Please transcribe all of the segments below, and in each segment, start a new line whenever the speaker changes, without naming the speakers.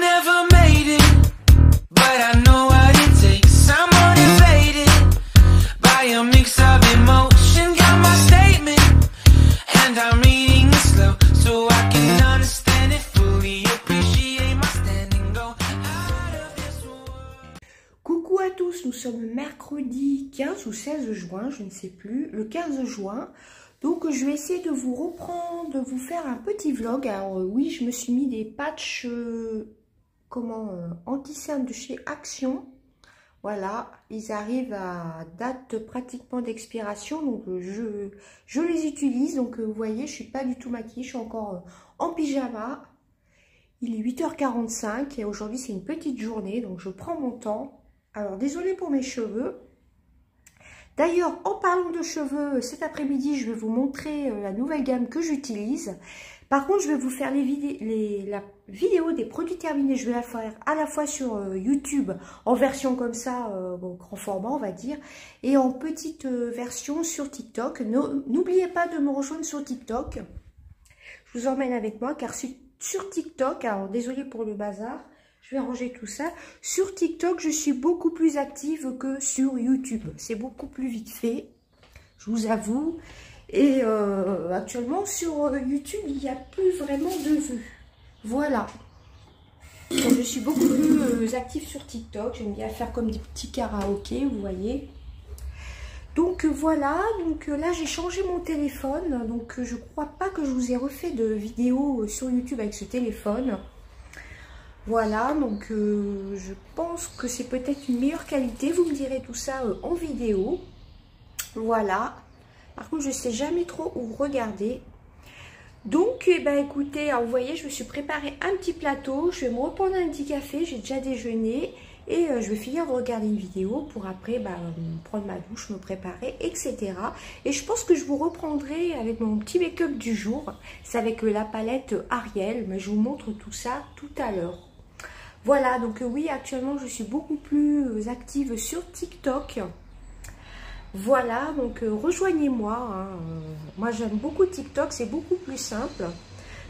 never made it, but I know what it takes. I'm motivated by a mix of emotion. Got my statement, and I'm reading it slow so I can understand it fully. Appreciate my standing, go out of this world.
Coucou à tous, nous sommes mercredi 15 ou 16 juin, je ne sais plus, le 15 juin. Donc je vais essayer de vous reprendre, de vous faire un petit vlog. Alors oui, je me suis mis des patchs anti-cernes de chez Action. Voilà, ils arrivent à date pratiquement d'expiration, donc je les utilise. Donc vous voyez, je suis pas du tout maquillée, je suis encore en pyjama. Il est 8h45 et aujourd'hui c'est une petite journée, donc je prends mon temps. Alors désolée pour mes cheveux. D'ailleurs, en parlant de cheveux, cet après-midi, je vais vous montrer la nouvelle gamme que j'utilise. Par contre, je vais vous faire la vidéo des produits terminés. Je vais la faire à la fois sur YouTube, en version comme ça, grand format, on va dire, et en petite version sur TikTok. N'oubliez pas de me rejoindre sur TikTok. Je vous emmène avec moi, car sur TikTok, alors désolé pour le bazar, je vais ranger tout ça. Sur TikTok, je suis beaucoup plus active que sur YouTube. C'est beaucoup plus vite fait, je vous avoue. Et actuellement, sur YouTube, il n'y a plus vraiment de vues. Voilà. Donc, je suis beaucoup plus active sur TikTok. J'aime bien faire comme des petits karaokés, vous voyez. Donc voilà, donc là j'ai changé mon téléphone. Donc je crois pas que je vous ai refait de vidéo sur YouTube avec ce téléphone. Voilà, donc je pense que c'est peut-être une meilleure qualité. Vous me direz tout ça en vidéo. Voilà. Par contre, je ne sais jamais trop où regarder. Donc, écoutez, alors, vous voyez, je me suis préparé un petit plateau. Je vais me reprendre un petit café. J'ai déjà déjeuné. Et je vais finir de regarder une vidéo pour après prendre ma douche, me préparer, etc. Et je pense que je vous reprendrai avec mon petit make-up du jour. C'est avec la palette Ariel. Mais je vous montre tout ça tout à l'heure. Voilà, donc oui, actuellement, je suis beaucoup plus active sur TikTok. Voilà, donc rejoignez-moi. Hein. Moi, j'aime beaucoup TikTok, c'est beaucoup plus simple.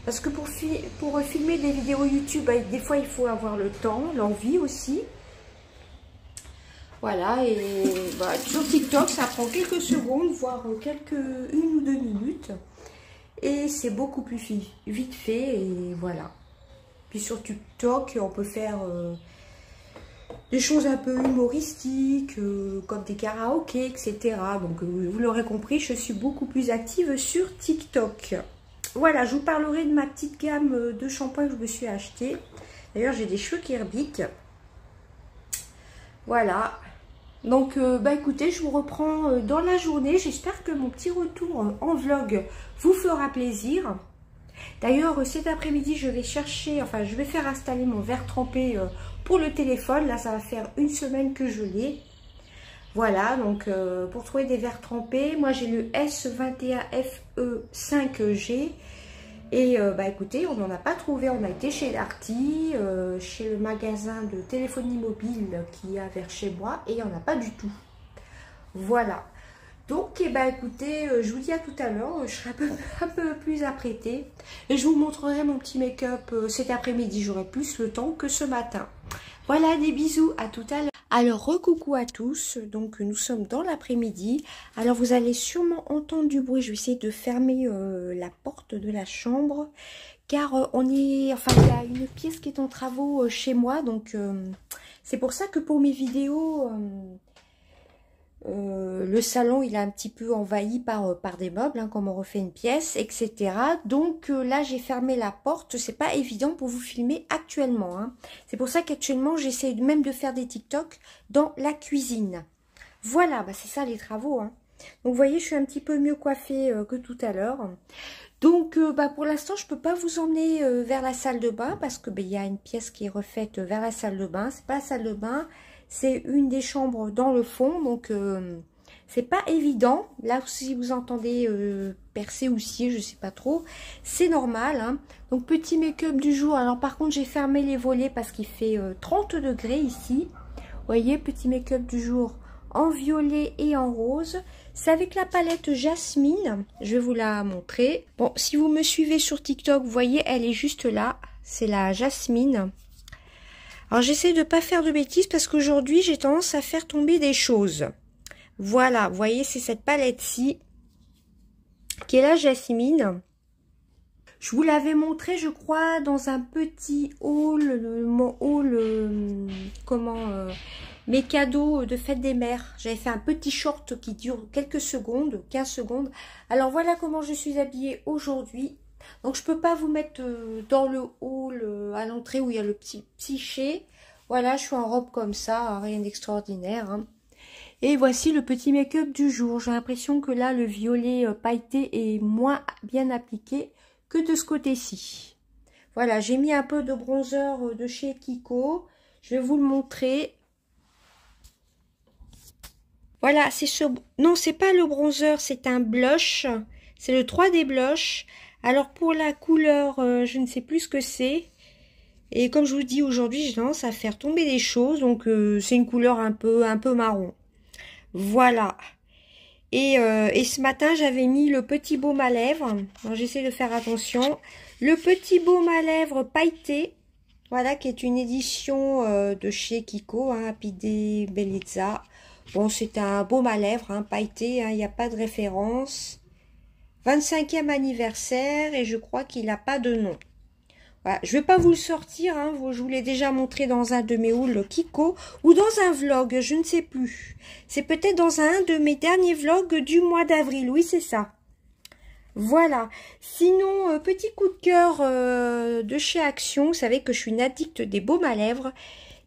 Parce que pour filmer des vidéos YouTube, des fois, il faut avoir le temps, l'envie aussi. Voilà, et sur TikTok, ça prend quelques secondes, voire une ou deux minutes. Et c'est beaucoup plus vite fait, et voilà. Puis sur TikTok, on peut faire des choses un peu humoristiques, comme des karaokés, etc. Donc, vous l'aurez compris, je suis beaucoup plus active sur TikTok. Voilà, je vous parlerai de ma petite gamme de shampoings que je me suis acheté. D'ailleurs, j'ai des cheveux qui rebiquent. Voilà. Donc, écoutez, je vous reprends dans la journée. J'espère que mon petit retour en vlog vous fera plaisir. D'ailleurs, cet après-midi, je vais faire installer mon verre trempé pour le téléphone. Là, ça va faire une semaine que je l'ai. Voilà, donc pour trouver des verres trempés, moi j'ai le S21FE5G. Et écoutez, on n'en a pas trouvé. On a été chez Darty, chez le magasin de téléphonie mobile qui y a vers chez moi. Et il n'y en a pas du tout. Voilà. Donc, écoutez, je vous dis à tout à l'heure, je serai un peu plus apprêtée. Et je vous montrerai mon petit make-up cet après-midi. J'aurai plus le temps que ce matin. Voilà, des bisous, à tout à l'heure. Alors, recoucou à tous. Donc, nous sommes dans l'après-midi. Alors, vous allez sûrement entendre du bruit. Je vais essayer de fermer la porte de la chambre. Car il y a une pièce qui est en travaux chez moi. Donc, c'est pour ça que pour mes vidéos... le salon il est un petit peu envahi par des meubles, hein, comme on refait une pièce, etc. Donc là j'ai fermé la porte. C'est pas évident pour vous filmer actuellement, hein. C'est pour ça qu'actuellement j'essaie même de faire des TikTok dans la cuisine. Voilà, c'est ça les travaux, hein. Donc vous voyez, je suis un petit peu mieux coiffée que tout à l'heure. Donc pour l'instant je peux pas vous emmener vers la salle de bain, parce que il y a une pièce qui est refaite vers la salle de bain. C'est pas la salle de bain, c'est une des chambres dans le fond, donc c'est pas évident. Là, si vous entendez percer ou scier, je sais pas trop, c'est normal, hein. Donc petit make-up du jour. Alors par contre, j'ai fermé les volets parce qu'il fait 30 degrés ici. Vous voyez, petit make-up du jour en violet et en rose. C'est avec la palette Jasmine. Je vais vous la montrer. Bon, si vous me suivez sur TikTok, vous voyez, elle est juste là. C'est la Jasmine. Alors j'essaie de pas faire de bêtises parce qu'aujourd'hui j'ai tendance à faire tomber des choses. Voilà, vous voyez, c'est cette palette-ci qui est la Jasmine. Je vous l'avais montré, je crois, dans un petit haul, mon haul, mes cadeaux de fête des mères. J'avais fait un petit short qui dure quelques secondes, 15 secondes. Alors voilà comment je suis habillée aujourd'hui. Donc je peux pas vous mettre dans le haul à l'entrée où il y a le petit psyché. Voilà, je suis en robe comme ça, rien d'extraordinaire. Hein. Et voici le petit make-up du jour. J'ai l'impression que là, le violet pailleté est moins bien appliqué que de ce côté-ci. Voilà, j'ai mis un peu de bronzer de chez Kiko. Je vais vous le montrer. Voilà, c'est ce... Non, c'est pas le bronzer, c'est un blush. C'est le 3D blush. Alors, pour la couleur, je ne sais plus ce que c'est. Et comme je vous dis, aujourd'hui, j'ai tendance à faire tomber des choses. Donc, c'est une couleur un peu marron. Voilà. Et ce matin, j'avais mis le petit baume à lèvres. J'essaie de faire attention. Le petit baume à lèvres pailleté. Voilà, qui est une édition de chez Kiko, hein, Happy Bellezza. Bon, c'est un baume à lèvres, hein, pailleté, hein, il n'y a pas de référence. 25e anniversaire et je crois qu'il n'a pas de nom. Voilà, je ne vais pas vous le sortir, hein, je vous l'ai déjà montré dans un de mes hauls Kiko ou dans un vlog, je ne sais plus. C'est peut-être dans un de mes derniers vlogs du mois d'avril, oui c'est ça. Voilà, sinon petit coup de cœur de chez Action, vous savez que je suis une addicte des baumes à lèvres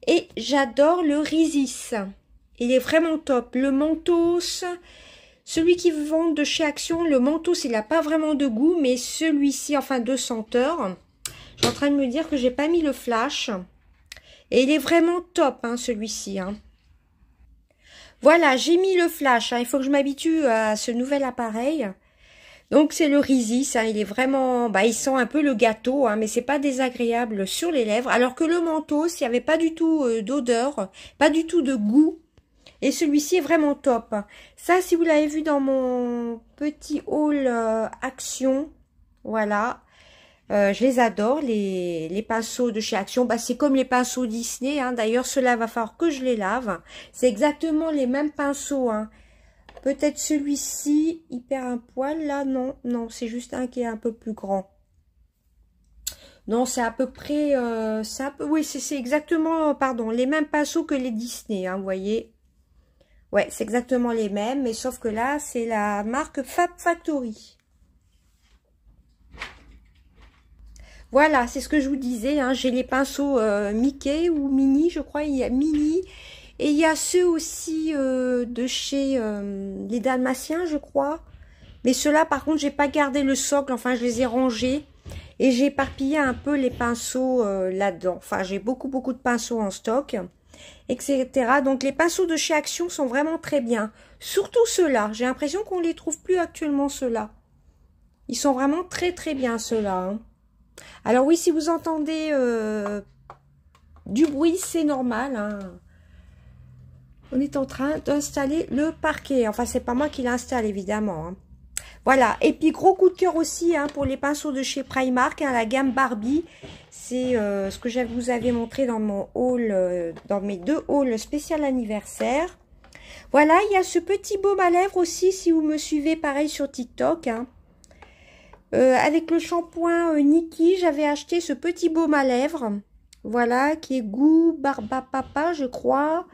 et j'adore le Risis. Il est vraiment top, le Mentos, celui qui vend de chez Action, le Mentos il n'a pas vraiment de goût mais celui-ci, enfin de senteur. Je suis en train de me dire que j'ai pas mis le flash. Et il est vraiment top, hein, celui-ci. Hein. Voilà, j'ai mis le flash. Hein. Il faut que je m'habitue à ce nouvel appareil. Donc, c'est le Risis. Hein. Il est vraiment... Bah, il sent un peu le gâteau, hein, mais c'est pas désagréable sur les lèvres. Alors que le Mentos, il n'y avait pas du tout d'odeur, pas du tout de goût. Et celui-ci est vraiment top. Ça, si vous l'avez vu dans mon petit haul Action, voilà... je les adore, les pinceaux de chez Action. Bah, c'est comme les pinceaux Disney. Hein. D'ailleurs, ceux-là, va falloir que je les lave. C'est exactement les mêmes pinceaux. Hein. Peut-être celui-ci, il perd un poil. Là, non. Non, c'est juste un qui est un peu plus grand. Non, c'est à peu près... oui, c'est exactement, pardon, les mêmes pinceaux que les Disney. Hein, vous voyez. Ouais, c'est exactement les mêmes. Mais sauf que là, c'est la marque Fab Factory. Voilà, c'est ce que je vous disais, hein, j'ai les pinceaux Mickey ou Mini, je crois, il y a Mini. Et il y a ceux aussi de chez les Dalmatiens, je crois. Mais ceux-là, par contre, j'ai pas gardé le socle, enfin, je les ai rangés. Et j'ai éparpillé un peu les pinceaux là-dedans. Enfin, j'ai beaucoup de pinceaux en stock, etc. Donc, les pinceaux de chez Action sont vraiment très bien. Surtout ceux-là, j'ai l'impression qu'on les trouve plus actuellement, ceux-là. Ils sont vraiment très bien, ceux-là, hein. Alors oui, si vous entendez du bruit, c'est normal. Hein. On est en train d'installer le parquet. Enfin, c'est pas moi qui l'installe, évidemment. Hein. Voilà. Et puis, gros coup de cœur aussi hein, pour les pinceaux de chez Primark, hein, la gamme Barbie. C'est ce que je vous avais montré dans mon haul, dans mes deux hauls spécial anniversaire. Voilà, il y a ce petit baume à lèvres aussi, si vous me suivez, pareil, sur TikTok. Hein. Avec le shampoing Nikki, j'avais acheté ce petit baume à lèvres. Voilà, qui est goût Barba Papa, je crois.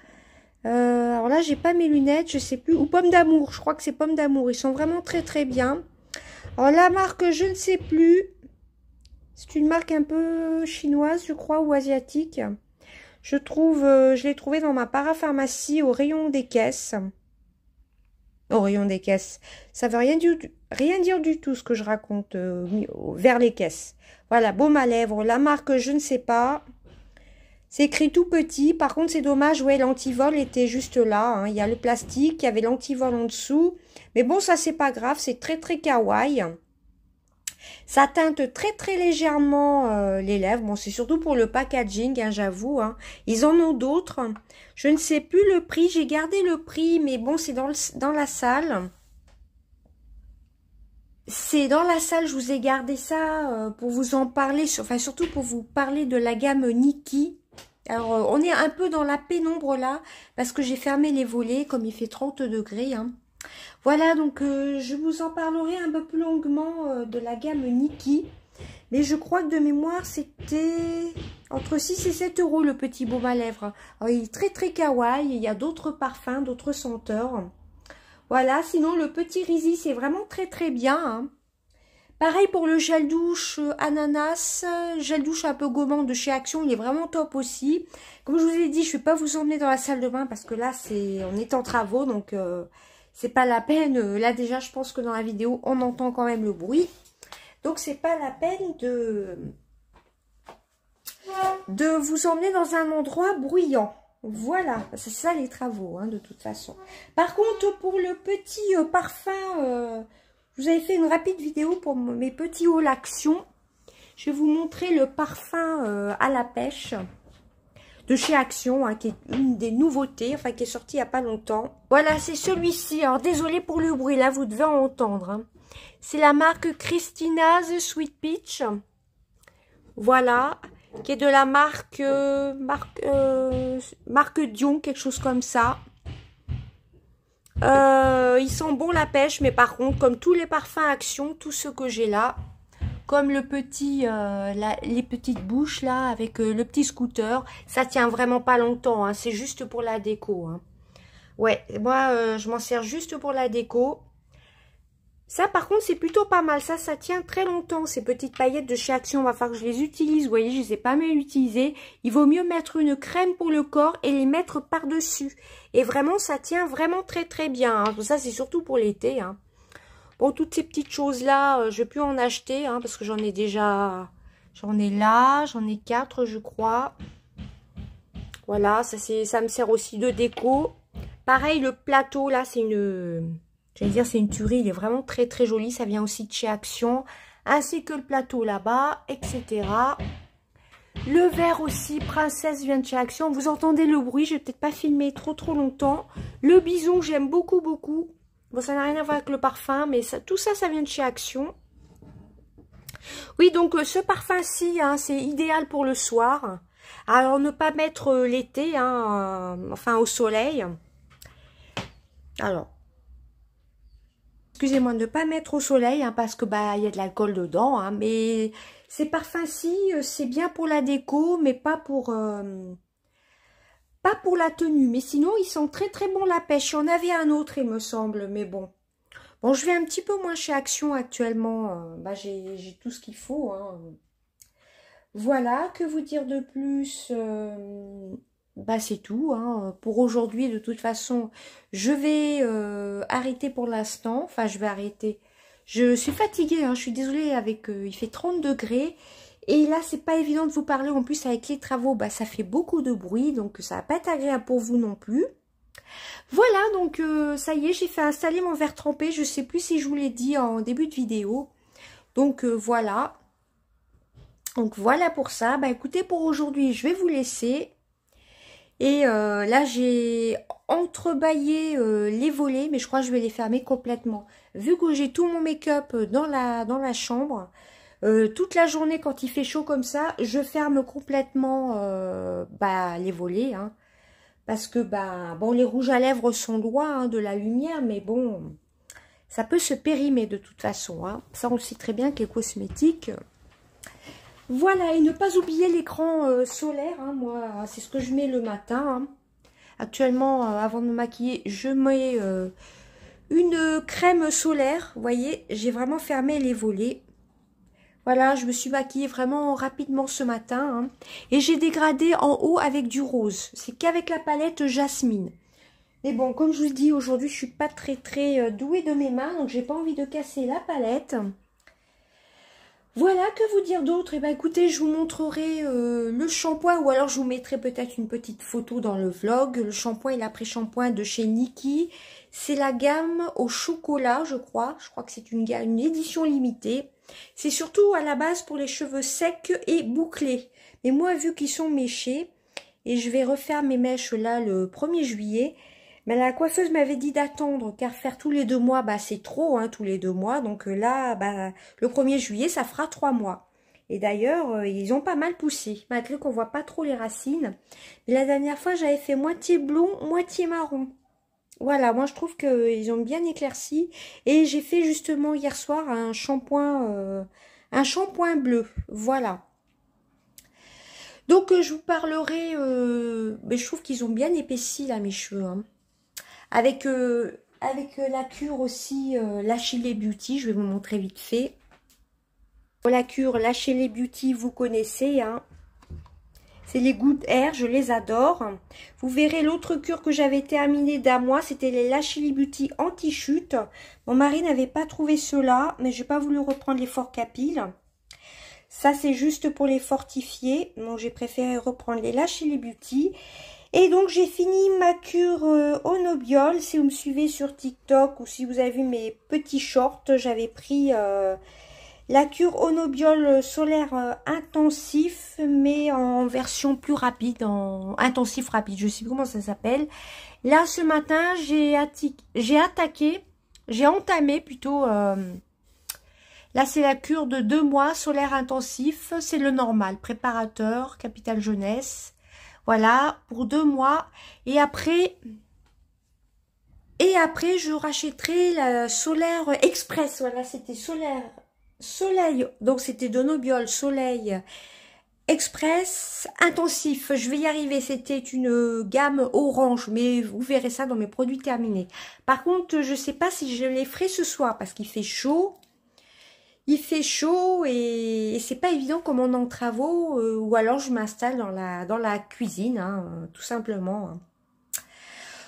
Alors là, j'ai pas mes lunettes, je sais plus. Ou pomme d'amour, je crois que c'est pomme d'amour. Ils sont vraiment très bien. Alors la marque, je ne sais plus. C'est une marque un peu chinoise, je crois, ou asiatique. Je l'ai trouvé dans ma parapharmacie au rayon des caisses. Au rayon des caisses. Ça veut rien dire du tout ce que je raconte vers les caisses. Voilà, baume à lèvres. La marque, je ne sais pas. C'est écrit tout petit. Par contre, c'est dommage. Ouais, l'antivol était juste là. Hein. Il y a le plastique. Il y avait l'antivol en dessous. Mais bon, ça, c'est pas grave. C'est très kawaii. Ça teinte très légèrement les lèvres. Bon, c'est surtout pour le packaging, hein, j'avoue. Hein. Ils en ont d'autres. Je ne sais plus le prix. J'ai gardé le prix, mais bon, c'est dans la salle. C'est dans la salle, je vous ai gardé ça pour vous en parler. Enfin, surtout pour vous parler de la gamme Nikki. Alors, on est un peu dans la pénombre là, parce que j'ai fermé les volets, comme il fait 30 degrés. Hein. Voilà, donc je vous en parlerai un peu plus longuement de la gamme Nikki. Mais je crois que de mémoire, c'était entre 6 et 7 € le petit baume à lèvres. Alors, il est très très kawaii, il y a d'autres parfums, d'autres senteurs. Voilà, sinon le petit Rizzi, c'est vraiment très très bien. Hein. Pareil pour le gel douche ananas, gel douche un peu gommant de chez Action, il est vraiment top aussi. Comme je vous ai dit, je ne vais pas vous emmener dans la salle de bain parce que là, on est en travaux, donc c'est pas la peine. Là déjà, je pense que dans la vidéo, on entend quand même le bruit. Donc, c'est pas la peine de vous emmener dans un endroit bruyant. Voilà, c'est ça les travaux, hein, de toute façon. Par contre, pour le petit parfum, je vous avais fait une rapide vidéo pour mes petits hauls Action. Je vais vous montrer le parfum à la pêche de chez Action, hein, qui est une des nouveautés, enfin qui est sorti il n'y a pas longtemps. Voilà, c'est celui-ci. Alors, désolé pour le bruit, là, vous devez en entendre, hein. C'est la marque Christina's Sweet Peach. Voilà. Qui est de la marque Dion, quelque chose comme ça. Il sent bon la pêche, mais par contre, comme tous les parfums Action, tous ceux que j'ai là, comme le petit, les petites bouches là, avec le petit scooter, ça tient vraiment pas longtemps. Hein, c'est juste pour la déco. Hein. Ouais, moi, je m'en sers juste pour la déco. Ça, par contre, c'est plutôt pas mal. Ça tient très longtemps. Ces petites paillettes de chez Action, il va falloir que je les utilise. Vous voyez, je les ai pas mal utilisées. Il vaut mieux mettre une crème pour le corps et les mettre par-dessus. Et vraiment, ça tient vraiment très très bien. Hein. Ça, c'est surtout pour l'été. Hein. Bon, toutes ces petites choses-là, je vais plus en acheter. Hein, parce que j'en ai déjà... J'en ai là, j'en ai 4, je crois. Voilà, ça me sert aussi de déco. Pareil, le plateau, là, c'est une... J'allais dire, c'est une tuerie, il est vraiment très très joli. Ça vient aussi de chez Action, ainsi que le plateau là-bas, etc. Le verre aussi, Princesse, vient de chez Action. Vous entendez le bruit, je vais peut-être pas filmer trop longtemps. Le bison, j'aime beaucoup. Bon, ça n'a rien à voir avec le parfum, mais ça, tout ça, ça vient de chez Action. Oui, donc ce parfum-ci, hein, c'est idéal pour le soir. Alors, ne pas mettre l'été, hein, enfin au soleil. Alors... Excusez-moi de ne pas mettre au soleil, hein, parce que bah il y a de l'alcool dedans, hein, mais ces parfums-ci, c'est bien pour la déco, mais pas pour la tenue. Mais sinon, ils sont très très bons la pêche. Il y en avait un autre, il me semble, mais bon. Bon, je vais un petit peu moins chez Action actuellement. Bah, j'ai tout ce qu'il faut. Hein. Voilà, que vous dire de plus bah c'est tout, hein. Pour aujourd'hui, de toute façon, je vais arrêter pour l'instant. Enfin, je vais arrêter. Je suis fatiguée, hein. Je suis désolée, avec il fait 30 degrés. Et là, c'est pas évident de vous parler. En plus, avec les travaux, bah, ça fait beaucoup de bruit. Donc, ça va pas être agréable pour vous non plus. Voilà, donc ça y est, j'ai fait installer mon verre trempé. Je sais plus si je vous l'ai dit en début de vidéo. Donc, voilà. Donc, voilà pour ça. Bah, écoutez, pour aujourd'hui, je vais vous laisser. Et là, j'ai entrebâillé les volets, mais je crois que je vais les fermer complètement. Vu que j'ai tout mon make-up dans la chambre, toute la journée, quand il fait chaud comme ça, je ferme complètement bah, les volets. Hein, parce que, bah, bon, les rouges à lèvres sont loin hein, de la lumière, mais bon, ça peut se périmer de toute façon. Hein. Ça, on le sait très bien qu'est cosmétique. Voilà, et ne pas oublier l'écran solaire, hein, moi, c'est ce que je mets le matin. Hein. Actuellement, avant de me maquiller, je mets une crème solaire. Vous voyez, j'ai vraiment fermé les volets. Voilà, je me suis maquillée vraiment rapidement ce matin. Hein, et j'ai dégradé en haut avec du rose. C'est qu'avec la palette Jasmine. Mais bon, comme je vous dis, aujourd'hui, je suis pas très douée de mes mains. Donc, j'ai pas envie de casser la palette. Voilà, que vous dire d'autre? Eh bien, écoutez, je vous montrerai le shampoing ou alors je vous mettrai peut-être une petite photo dans le vlog. Le shampoing et l'après-shampoing de chez Nikki. C'est la gamme au chocolat, je crois. Je crois que c'est une édition limitée. C'est surtout à la base pour les cheveux secs et bouclés. Mais moi, vu qu'ils sont méchés, et je vais refaire mes mèches là le 1er juillet... Mais la coiffeuse m'avait dit d'attendre, car faire tous les 2 mois, bah, c'est trop, hein, tous les 2 mois. Donc là, bah, le 1er juillet, ça fera 3 mois. Et d'ailleurs, ils ont pas mal poussé, malgré qu'on voit pas trop les racines. Mais la dernière fois, j'avais fait moitié blond, moitié marron. Voilà, moi je trouve qu'ils ont bien éclairci. Et j'ai fait justement hier soir un shampoing bleu. Voilà. Donc je vous parlerai, mais je trouve qu'ils ont bien épaissi là mes cheveux. Hein. Avec la cure aussi, Lâchez-les Beauty, je vais vous montrer vite fait. La cure Lâchez-les Beauty, vous connaissez, hein. C'est les Good Hair, je les adore. Vous verrez l'autre cure que j'avais terminée d'un mois, c'était les Lâchez-les Beauty anti-chute. Mon mari n'avait pas trouvé cela, mais j'ai pas voulu reprendre les forts capiles. Ça, c'est juste pour les fortifier. Donc, j'ai préféré reprendre les Lâchez-les Beauty. Et donc, j'ai fini ma cure Onobiol. Si vous me suivez sur TikTok ou si vous avez vu mes petits shorts, j'avais pris la cure Onobiol solaire intensif, mais en version plus rapide, en intensif rapide. Je ne sais plus comment ça s'appelle. Là, ce matin, j'ai entamé plutôt... là, c'est la cure de 2 mois, solaire intensif. C'est le normal, préparateur, Capital Jeunesse. Voilà, pour 2 mois. Et après, je rachèterai la solaire express. Voilà, c'était soleil. Donc, c'était d'Onobiol, soleil express intensif. Je vais y arriver. C'était une gamme orange, mais vous verrez ça dans mes produits terminés. Par contre, je ne sais pas si je les ferai ce soir parce qu'il fait chaud. Il fait chaud et c'est pas évident comme on est en travaux ou alors je m'installe dans la cuisine, hein, tout simplement. Hein.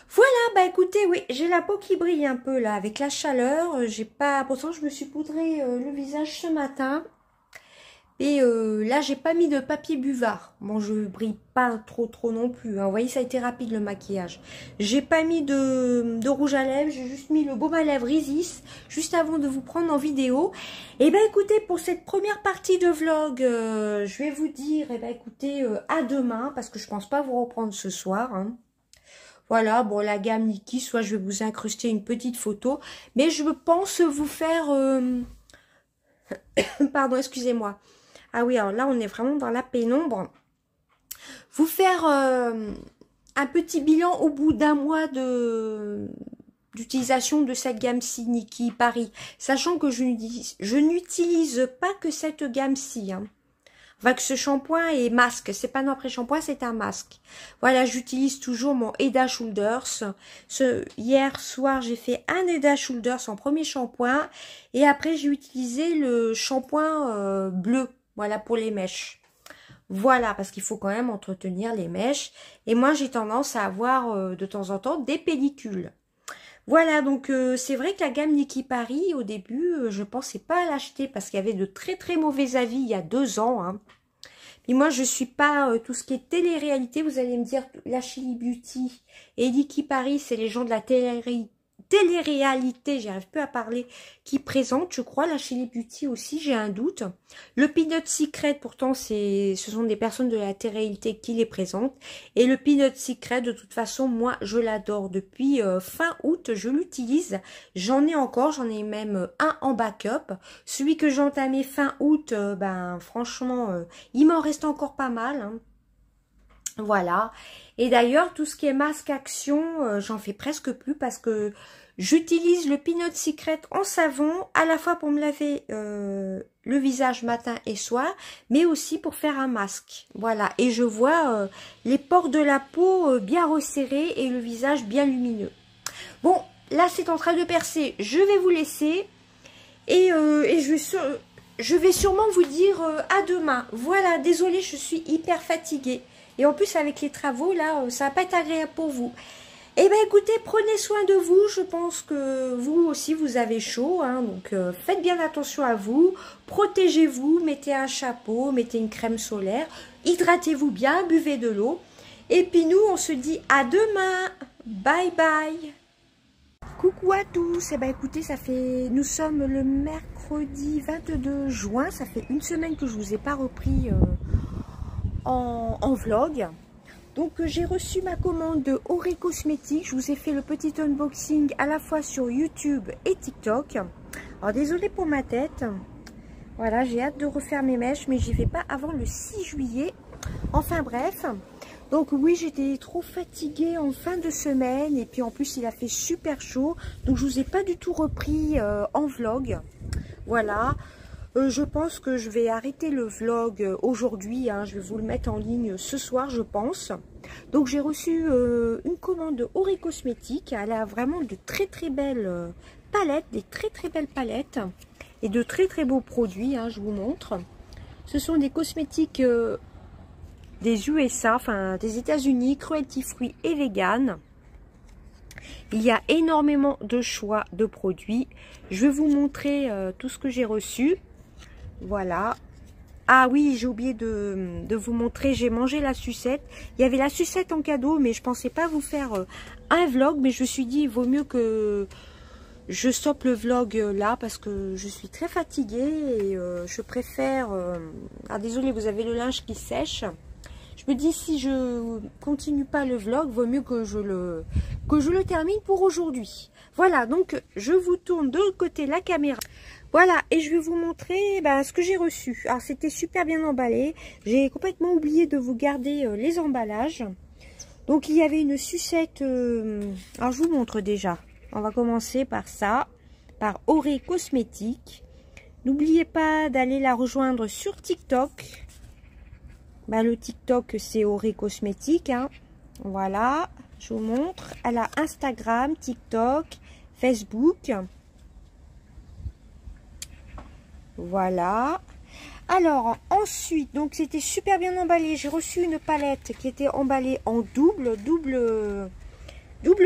Voilà, bah écoutez, oui, j'ai la peau qui brille un peu là avec la chaleur. J'ai pas, pourtant je me suis poudré le visage ce matin. Et là, j'ai pas mis de papier buvard. Bon, je brille pas trop non plus. Hein. Vous voyez, ça a été rapide le maquillage. J'ai pas mis de rouge à lèvres. J'ai juste mis le baume à lèvres Isis juste avant de vous prendre en vidéo. Et ben écoutez, pour cette première partie de vlog, je vais vous dire, et ben écoutez, à demain parce que je pense pas vous reprendre ce soir. Hein. Voilà, bon, la gamme Nikki, soit je vais vous incruster une petite photo, mais je pense vous faire... Pardon, excusez-moi. Ah oui, alors là, on est vraiment dans la pénombre. Vous faire un petit bilan au bout d'un mois d'utilisation de cette gamme-ci Nikki Paris. Sachant que je n'utilise pas que cette gamme-ci. Hein. Enfin, que ce shampoing est masque. C'est pas un après-shampoing, c'est un masque. Voilà, j'utilise toujours mon Head & Shoulders. Hier soir, j'ai fait un Head & Shoulders en premier shampoing. Et après, j'ai utilisé le shampoing bleu. Voilà, pour les mèches. Voilà, parce qu'il faut quand même entretenir les mèches. Et moi, j'ai tendance à avoir de temps en temps des pellicules. Voilà, donc c'est vrai que la gamme Nikki Paris, au début, je pensais pas à l'acheter parce qu'il y avait de très mauvais avis il y a 2 ans. Hein. Mais moi, je suis pas tout ce qui est télé-réalité. Vous allez me dire, Lâchez-les Beauty et Nikki Paris, c'est les gens de la télé-réalité, j'arrive plus à parler, qui présente, je crois, Lâchez-les Beauty aussi, j'ai un doute. Le Peanut Secret, pourtant, ce sont des personnes de la télé-réalité qui les présentent. Et le Peanut Secret, de toute façon, moi, je l'adore. Depuis fin août, je l'utilise. J'en ai encore, j'en ai même un en backup. Celui que j'ai entamé fin août, ben, franchement, il m'en reste encore pas mal, hein. Voilà. Et d'ailleurs, tout ce qui est masque action, j'en fais presque plus parce que j'utilise le Peanut Secret en savon, à la fois pour me laver le visage matin et soir, mais aussi pour faire un masque. Voilà. Et je vois les pores de la peau bien resserrés et le visage bien lumineux. Bon, là, c'est en train de percer. Je vais vous laisser et je vais sûrement vous dire à demain. Voilà, désolée, je suis hyper fatiguée. Et en plus, avec les travaux, là, ça va pas être agréable pour vous. Eh bien, écoutez, prenez soin de vous. Je pense que vous aussi, vous avez chaud. Hein, donc, faites bien attention à vous. Protégez-vous. Mettez un chapeau. Mettez une crème solaire. Hydratez-vous bien. Buvez de l'eau. Et puis, nous, on se dit à demain. Bye, bye. Coucou à tous. Eh bien, écoutez, nous sommes le mercredi 22 juin. Ça fait une semaine que je ne vous ai pas repris... en vlog. Donc j'ai reçu ma commande de Oré Cosmétiques. Je vous ai fait le petit unboxing à la fois sur YouTube et TikTok. Alors désolé pour ma tête. Voilà, j'ai hâte de refaire mes mèches, mais j'y vais pas avant le 6 juillet. Enfin bref, donc oui, j'étais trop fatiguée en fin de semaine. Et puis en plus, il a fait super chaud. Donc je vous ai pas du tout repris en vlog. Voilà. Je pense que je vais arrêter le vlog aujourd'hui, hein. Je vais vous le mettre en ligne ce soir, je pense. Donc j'ai reçu une commande de Oré Cosmétiques. Elle a vraiment de très très belles palettes, des très très belles palettes et de très très beaux produits, hein, je vous montre. Ce sont des cosmétiques des USA, enfin des États-Unis, cruelty free et vegan. Il y a énormément de choix de produits. Je vais vous montrer tout ce que j'ai reçu. Voilà. Ah oui, j'ai oublié de vous montrer, j'ai mangé la sucette. Il y avait la sucette en cadeau, mais je pensais pas vous faire un vlog. Mais je me suis dit, il vaut mieux que je stoppe le vlog là, parce que je suis très fatiguée. Et je préfère... Ah désolé, vous avez le linge qui sèche. Je me dis, si je continue pas le vlog, vaut mieux que je le termine pour aujourd'hui. Voilà, donc je vous tourne de l'autre côté la caméra. Voilà, et je vais vous montrer ce que j'ai reçu. Alors, c'était super bien emballé. J'ai complètement oublié de vous garder les emballages. Donc, il y avait une sucette... alors, je vous montre déjà. On va commencer par ça, par Oré Cosmétiques. N'oubliez pas d'aller la rejoindre sur TikTok. Le TikTok, c'est Oré Cosmétiques, hein. Voilà, je vous montre. Elle a Instagram, TikTok, Facebook. Voilà. Alors, ensuite, donc c'était super bien emballé. J'ai reçu une palette qui était emballée en double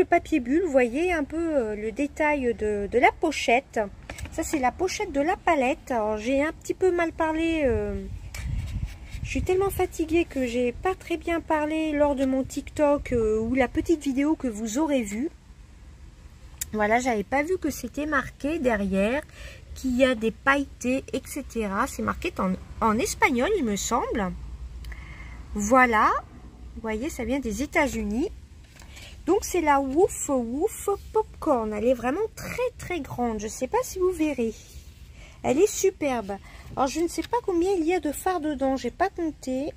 papier bulle. Vous voyez un peu le détail de la pochette. Ça, c'est la pochette de la palette. Alors, j'ai un petit peu mal parlé. Je suis tellement fatiguée que j'ai pas très bien parlé lors de mon TikTok ou la petite vidéo que vous aurez vue. Voilà, j'avais pas vu que c'était marqué derrière qu'il y a des pailletés, etc. C'est marqué en espagnol, il me semble. Voilà, vous voyez, ça vient des États-Unis. Donc, c'est la Woof Woof Popcorn. Elle est vraiment très, très grande. Je ne sais pas si vous verrez. Elle est superbe. Alors, je ne sais pas combien il y a de fards dedans. J'ai pas compté.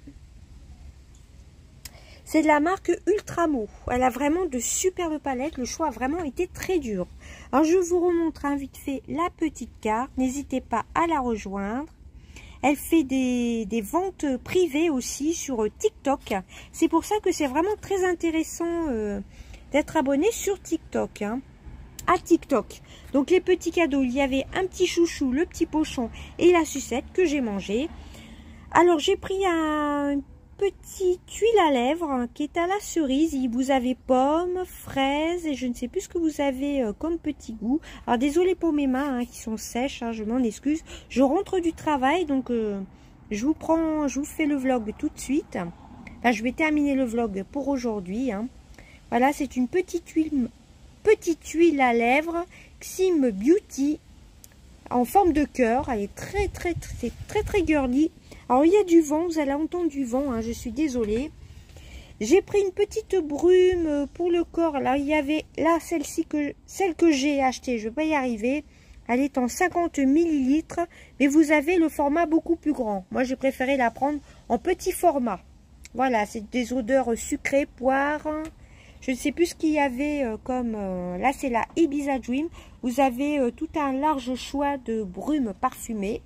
C'est de la marque Ultramo. Elle a vraiment de superbes palettes. Le choix a vraiment été très dur. Alors, je vous remontre vite fait la petite carte. N'hésitez pas à la rejoindre. Elle fait des ventes privées aussi sur TikTok. C'est pour ça que c'est vraiment très intéressant d'être abonné sur TikTok. Hein. À TikTok. Donc, les petits cadeaux. Il y avait un petit chouchou, le petit pochon et la sucette que j'ai mangé. Alors, j'ai pris un... petite huile à lèvres qui est à la cerise. Vous avez pommes, fraises et je ne sais plus ce que vous avez comme petit goût. Alors désolé pour mes mains qui sont sèches, je m'en excuse. Je rentre du travail donc je vous fais le vlog tout de suite. Enfin, je vais terminer le vlog pour aujourd'hui. Voilà, c'est une petite huile à lèvres Xim Beauty en forme de cœur. Elle est très girly. Alors, il y a du vent, vous allez entendre du vent, je suis désolée. J'ai pris une petite brume pour le corps. Alors, il y avait là, celle que j'ai achetée, je ne vais pas y arriver. Elle est en 50 ml, mais vous avez le format beaucoup plus grand. Moi, j'ai préféré la prendre en petit format. Voilà, c'est des odeurs sucrées, poire. Je ne sais plus ce qu'il y avait comme... là, c'est la Ibiza Dream. Vous avez tout un large choix de brumes parfumées.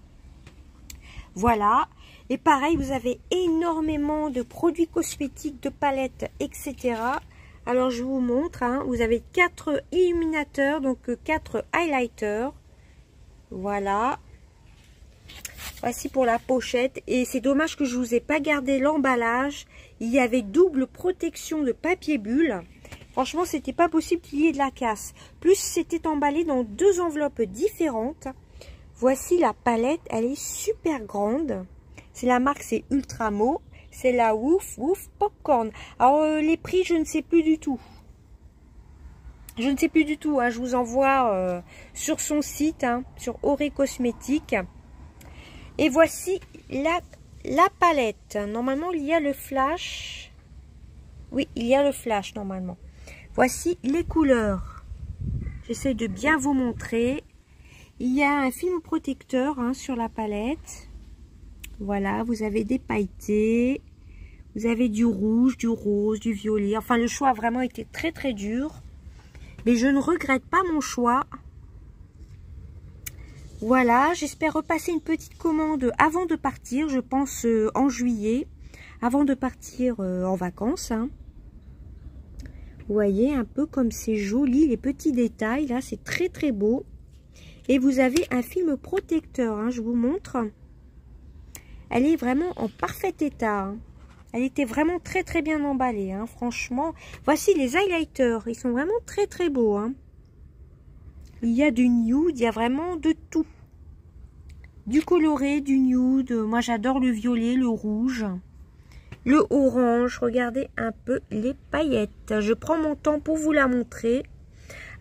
Voilà. Et pareil, vous avez énormément de produits cosmétiques, de palettes, etc. Alors, je vous montre. Vous avez 4 illuminateurs, donc 4 highlighters. Voilà. Voici pour la pochette. Et c'est dommage que je ne vous ai pas gardé l'emballage. Il y avait double protection de papier bulle. Franchement, c'était pas possible qu'il y ait de la casse. Plus, c'était emballé dans 2 enveloppes différentes. Voici la palette. Elle est super grande. C'est la marque, c'est Ultramo. C'est la Woof Woof Popcorn. Alors, les prix, je ne sais plus du tout. Je ne sais plus du tout. Je vous envoie sur son site, sur Oré Cosmétiques. Et voici la palette. Normalement, il y a le flash. Oui, il y a le flash, normalement. Voici les couleurs. J'essaie de bien vous montrer. il y a un film protecteur hein, sur la palette. Voilà, vous avez des pailletés, vous avez du rouge, du rose, du violet. Enfin, le choix a vraiment été très très dur. Mais je ne regrette pas mon choix. Voilà, j'espère repasser une petite commande avant de partir. Je pense en juillet, avant de partir en vacances. Hein. Vous voyez un peu comme c'est joli, les petits détails. Là, c'est très très beau. Et vous avez un film protecteur, hein, je vous montre. Elle est vraiment en parfait état. Hein. Elle était vraiment très très bien emballée. Hein, franchement, voici les highlighters. Ils sont vraiment très très beaux. Hein. Il y a du nude, il y a vraiment de tout. Du coloré, du nude. Moi, j'adore le violet, le rouge, le orange. Regardez un peu les paillettes. Je prends mon temps pour vous la montrer.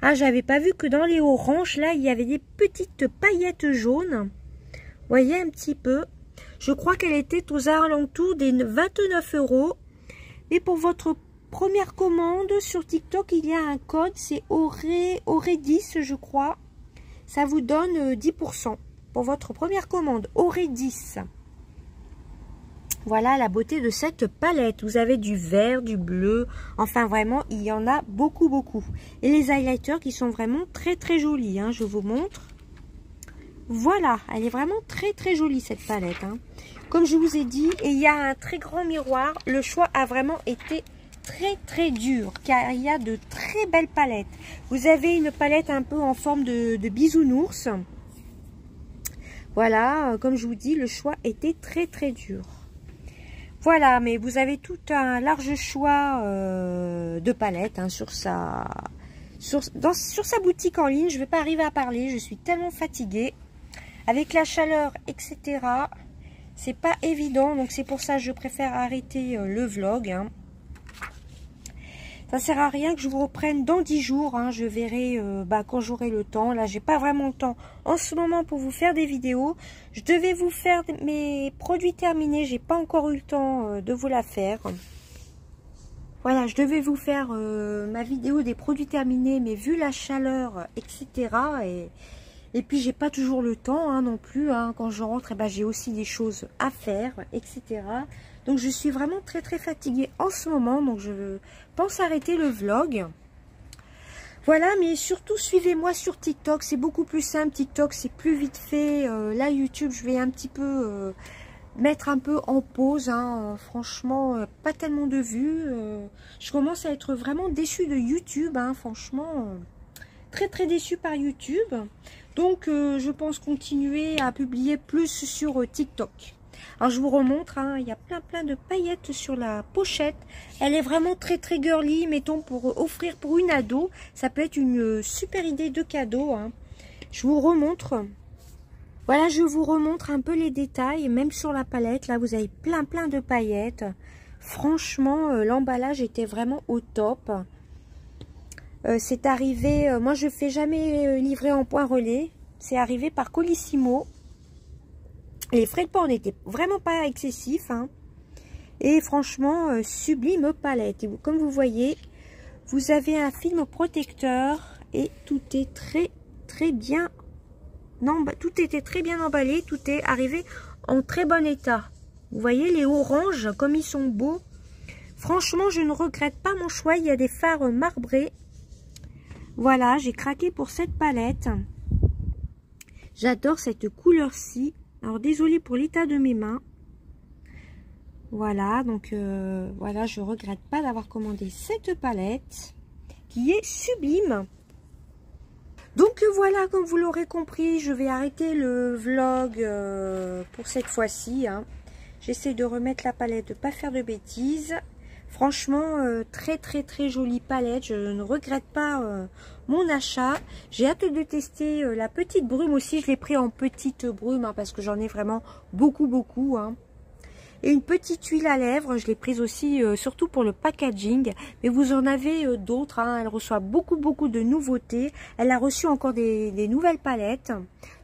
Ah, j'avais pas vu que dans les oranges, là, il y avait des petites paillettes jaunes. Vous voyez un petit peu. Je crois qu'elle était aux alentours des 29 €. Et pour votre première commande sur TikTok, il y a un code, c'est Auré10, je crois. Ça vous donne 10% pour votre première commande, Auré10. Voilà la beauté de cette palette. Vous avez du vert, du bleu. Enfin, vraiment, il y en a beaucoup, beaucoup. Et les highlighters qui sont vraiment très, très jolis. Hein, je vous montre. Voilà, elle est vraiment très, très jolie cette palette. Hein. Comme je vous ai dit, et il y a un très grand miroir. Le choix a vraiment été très, très dur. Car il y a de très belles palettes. Vous avez une palette un peu en forme de bisounours. Voilà, comme je vous dis, le choix était très, très dur. Voilà, mais vous avez tout un large choix de palettes hein, sur sa boutique en ligne. Je ne vais pas arriver à parler, je suis tellement fatiguée. Avec la chaleur, etc. C'est pas évident, donc c'est pour ça que je préfère arrêter le vlog. Hein. Ça sert à rien que je vous reprenne dans 10 jours. Hein. Je verrai quand j'aurai le temps. Là, j'ai pas vraiment le temps en ce moment pour vous faire des vidéos. Je devais vous faire mes produits terminés. J'ai pas encore eu le temps de vous la faire. Voilà, je devais vous faire ma vidéo des produits terminés, mais vu la chaleur, etc. Et puis, j'ai pas toujours le temps hein, non plus. Hein. Quand je rentre, j'ai aussi des choses à faire, etc. Donc, je suis vraiment très, très fatiguée en ce moment. Donc, je pense arrêter le vlog. Voilà, mais surtout, suivez-moi sur TikTok. C'est beaucoup plus simple. TikTok, c'est plus vite fait. Là, YouTube, je vais un petit peu mettre un peu en pause. Hein. Franchement, pas tellement de vues. Je commence à être vraiment déçue de YouTube. Hein. Franchement, très, très déçue par YouTube. Donc, je pense continuer à publier plus sur TikTok. Alors, je vous remontre, hein, il y a plein de paillettes sur la pochette. Elle est vraiment très, très girly. Mettons, pour offrir pour une ado, ça peut être une super idée de cadeau. Hein. Je vous remontre. Voilà, je vous remontre un peu les détails. Même sur la palette, là, vous avez plein de paillettes. Franchement, l'emballage était vraiment au top. C'est arrivé, moi je fais jamais livrer en point relais, c'est arrivé par Colissimo. Les frais de port n'étaient vraiment pas excessifs. Hein. Et franchement, sublime palette. Et comme vous voyez, vous avez un film protecteur et tout est très bien. Non, tout était très bien emballé, tout est arrivé en très bon état. Vous voyez les oranges, comme ils sont beaux. Franchement, je ne regrette pas mon choix. Il y a des fards marbrés. Voilà, j'ai craqué pour cette palette. J'adore cette couleur-ci. Alors, désolée pour l'état de mes mains. Voilà, donc voilà, je regrette pas d'avoir commandé cette palette qui est sublime. Donc voilà, comme vous l'aurez compris, je vais arrêter le vlog pour cette fois-ci. Hein. J'essaie de remettre la palette, de ne pas faire de bêtises. Franchement, très jolie palette. Je ne regrette pas mon achat. J'ai hâte de tester la petite brume aussi. Je l'ai pris en petite brume hein, parce que j'en ai vraiment beaucoup. Hein. Et une petite huile à lèvres. Je l'ai prise aussi surtout pour le packaging. Mais vous en avez d'autres. Hein. Elle reçoit beaucoup de nouveautés. Elle a reçu encore des nouvelles palettes.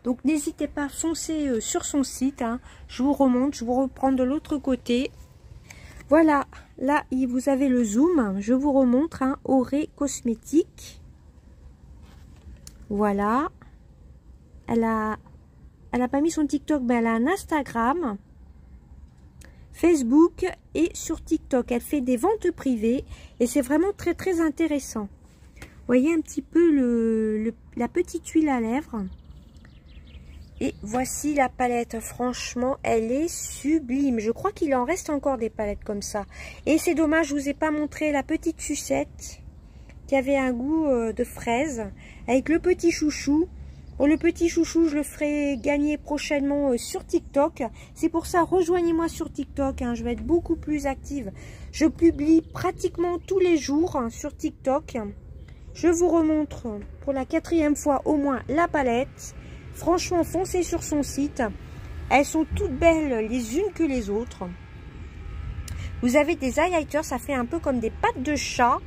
Donc n'hésitez pas à foncer sur son site. Hein. Je vous remonte. Je vous reprends de l'autre côté. Voilà, là, vous avez le zoom. Je vous remontre, hein, Auré Cosmétique. Voilà.
elle a pas mis son TikTok, mais elle a un Instagram, Facebook et sur TikTok. Elle fait des ventes privées et c'est vraiment très très intéressant. Vous voyez un petit peu la petite huile à lèvres. Et voici la palette. Franchement, elle est sublime. Je crois qu'il en reste encore des palettes comme ça. Et c'est dommage, je vous ai pas montré la petite sucette qui avait un goût de fraise avec le petit chouchou. Bon, le petit chouchou, je le ferai gagner prochainement sur TikTok. C'est pour ça, rejoignez-moi sur TikTok. Hein, je vais être beaucoup plus active. Je publie pratiquement tous les jours hein, sur TikTok. Je vous remontre pour la 4e fois au moins la palette. Franchement, foncez sur son site. Elles sont toutes belles les unes que les autres. Vous avez des highlighters, ça fait un peu comme des pattes de chat.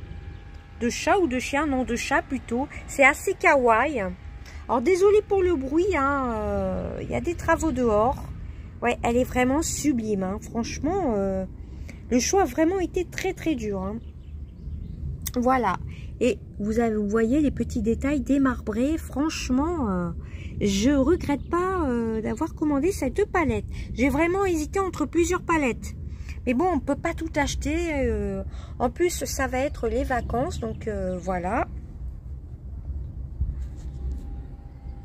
De chat ou de chien, non, de chat plutôt. C'est assez kawaii. Alors, désolé pour le bruit, hein, y a des travaux dehors. Ouais, elle est vraiment sublime. Hein. Franchement, le choix a vraiment été très très dur. Hein. Voilà. Et vous voyez les petits détails démarbrés. Franchement, je regrette pas d'avoir commandé cette palette. J'ai vraiment hésité entre plusieurs palettes. Mais bon, on ne peut pas tout acheter. En plus, ça va être les vacances. Donc, voilà.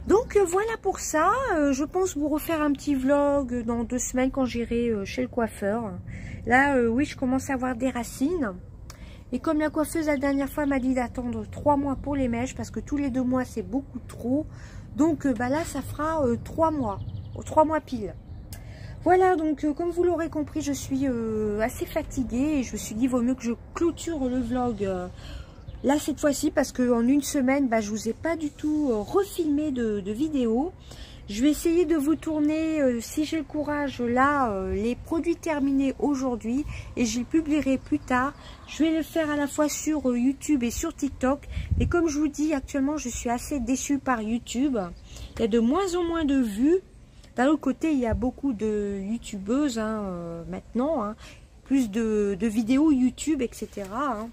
Donc, voilà pour ça. Je pense vous refaire un petit vlog dans 2 semaines quand j'irai chez le coiffeur. Là, oui, je commence à avoir des racines. Et comme la coiffeuse la dernière fois m'a dit d'attendre 3 mois pour les mèches, parce que tous les 2 mois c'est beaucoup trop. Donc bah là ça fera 3 mois, 3 mois pile. Voilà, donc comme vous l'aurez compris, je suis assez fatiguée et je me suis dit vaut mieux que je clôture le vlog là cette fois-ci, parce qu'en 1 semaine, bah, je vous ai pas du tout refilmé de vidéo. Je vais essayer de vous tourner, si j'ai le courage, là, les produits terminés aujourd'hui. Et je les publierai plus tard. Je vais le faire à la fois sur YouTube et sur TikTok. Et comme je vous dis, actuellement, je suis assez déçue par YouTube. Il y a de moins en moins de vues. D'un autre côté, il y a beaucoup de youtubeuses hein, maintenant. Hein, plus de vidéos YouTube, etc. Hein.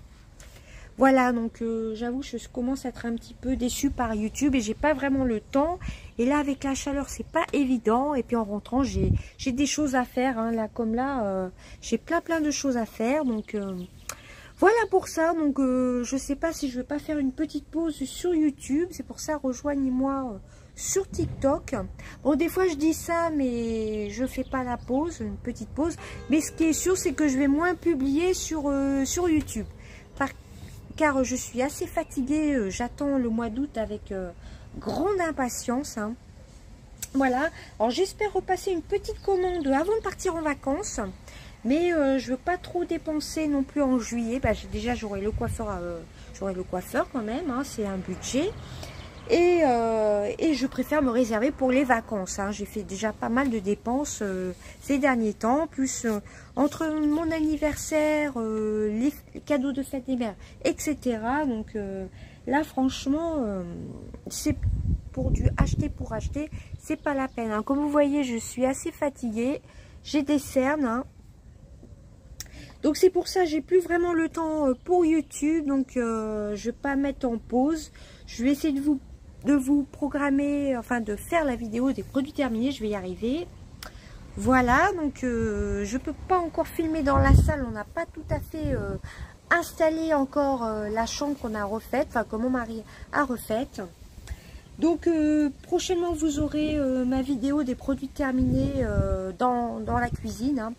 Voilà, donc j'avoue, je commence à être un petit peu déçue par YouTube et j'ai pas vraiment le temps. Et là, avec la chaleur, c'est pas évident. Et puis en rentrant, j'ai des choses à faire. Hein, là, comme là, j'ai plein de choses à faire. Donc voilà pour ça. Donc je sais pas si je vais pas faire une petite pause sur YouTube. C'est pour ça, rejoignez-moi sur TikTok. Bon, des fois je dis ça, mais je fais pas la pause, une petite pause. Mais ce qui est sûr, c'est que je vais moins publier sur YouTube. Car je suis assez fatiguée, j'attends le mois d'août avec grande impatience. Hein. Voilà, alors j'espère repasser une petite commande avant de partir en vacances. Mais je veux pas trop dépenser non plus en juillet. Bah, déjà j'aurai le coiffeur quand même, hein, c'est un budget. Et je préfère me réserver pour les vacances. Hein. J'ai fait déjà pas mal de dépenses ces derniers temps. Plus entre mon anniversaire, les cadeaux de fête des mères, etc. Donc là, franchement, c'est pour du acheter pour acheter. C'est pas la peine. Hein. Comme vous voyez, je suis assez fatiguée. J'ai des cernes. Hein. Donc c'est pour ça, j'ai plus vraiment le temps pour YouTube. Donc je vais pas mettre en pause. Je vais essayer de vous programmer, enfin de faire la vidéo des produits terminés, je vais y arriver. Voilà, donc je peux pas encore filmer dans la salle, on n'a pas tout à fait installé encore la chambre qu'on a refaite, enfin que mon mari a refaite. Donc prochainement vous aurez ma vidéo des produits terminés dans la cuisine. Hein.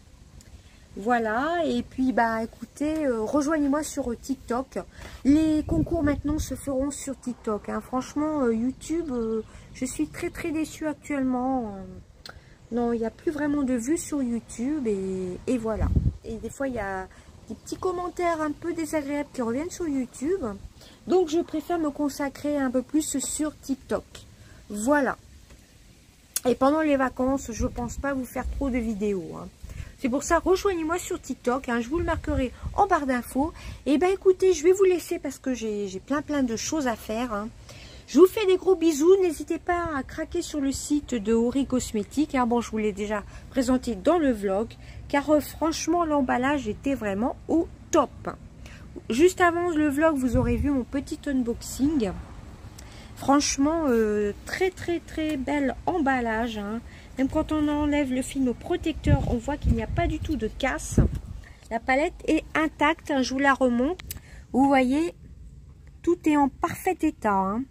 Voilà, et puis bah écoutez, rejoignez-moi sur TikTok. Les concours maintenant se feront sur TikTok. Hein. Franchement, YouTube, je suis très déçue actuellement. Non, il n'y a plus vraiment de vues sur YouTube et voilà. Et des fois, il y a des petits commentaires un peu désagréables qui reviennent sur YouTube. Donc, je préfère me consacrer un peu plus sur TikTok. Voilà. Et pendant les vacances, je ne pense pas vous faire trop de vidéos. Hein. C'est pour ça, rejoignez-moi sur TikTok, hein, je vous le marquerai en barre d'infos. Et ben écoutez, je vais vous laisser parce que j'ai plein de choses à faire. Hein. Je vous fais des gros bisous, n'hésitez pas à craquer sur le site de Ori Cosmétiques. Hein. Bon, je vous l'ai déjà présenté dans le vlog, car franchement, l'emballage était vraiment au top. Juste avant le vlog, vous aurez vu mon petit unboxing. Franchement, très très très bel emballage. Hein. Même quand on enlève le film protecteur, on voit qu'il n'y a pas du tout de casse. La palette est intacte, hein, je vous la remonte. Vous voyez, tout est en parfait état. Hein.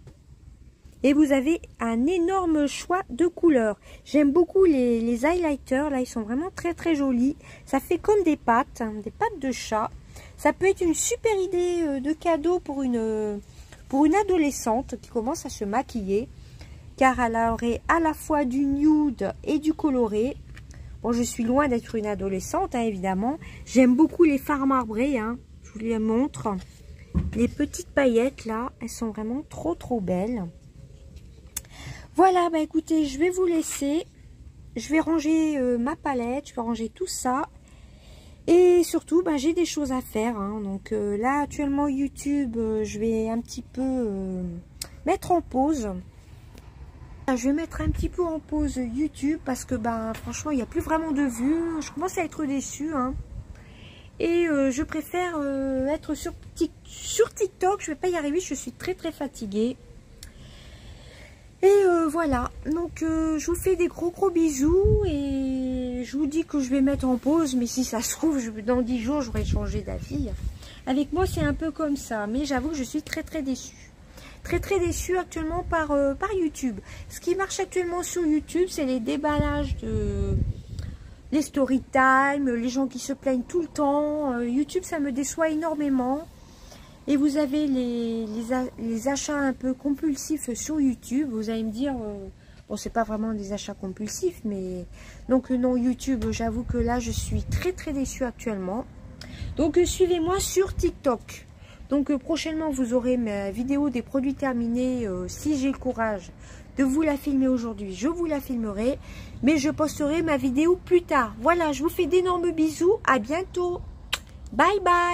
Et vous avez un énorme choix de couleurs. J'aime beaucoup les highlighters, là ils sont vraiment très très jolis. Ça fait comme des pattes, hein, des pattes de chat. Ça peut être une super idée de cadeau pour une adolescente qui commence à se maquiller. Car elle aurait à la fois du nude et du coloré. Bon, je suis loin d'être une adolescente, hein, évidemment. J'aime beaucoup les fards marbrés, hein. Je vous les montre. Les petites paillettes, là, elles sont vraiment trop, trop belles. Voilà, bah écoutez, je vais vous laisser. Je vais ranger ma palette, je vais ranger tout ça. Et surtout, bah, j'ai des choses à faire. Hein. Donc là, actuellement, YouTube, je vais un petit peu mettre en pause. Je vais mettre un petit peu en pause YouTube parce que ben franchement il n'y a plus vraiment de vues. Je commence à être déçue. Hein. Et je préfère être sur TikTok. Je ne vais pas y arriver, je suis très très fatiguée. Et voilà. Donc je vous fais des gros bisous. Et je vous dis que je vais mettre en pause. Mais si ça se trouve, dans 10 jours j'aurai changé d'avis. Avec moi c'est un peu comme ça. Mais j'avoue que je suis très très déçue. Très déçue actuellement par YouTube. Ce qui marche actuellement sur YouTube, c'est les déballages les story time, les gens qui se plaignent tout le temps. YouTube, ça me déçoit énormément. Et vous avez les achats un peu compulsifs sur YouTube. Vous allez me dire, bon, c'est pas vraiment des achats compulsifs, mais donc non, YouTube, j'avoue que là, je suis très déçue actuellement. Donc suivez-moi sur TikTok. Donc prochainement, vous aurez ma vidéo des produits terminés. Si j'ai le courage de vous la filmer aujourd'hui, je vous la filmerai. Mais je posterai ma vidéo plus tard. Voilà, je vous fais d'énormes bisous. À bientôt. Bye bye.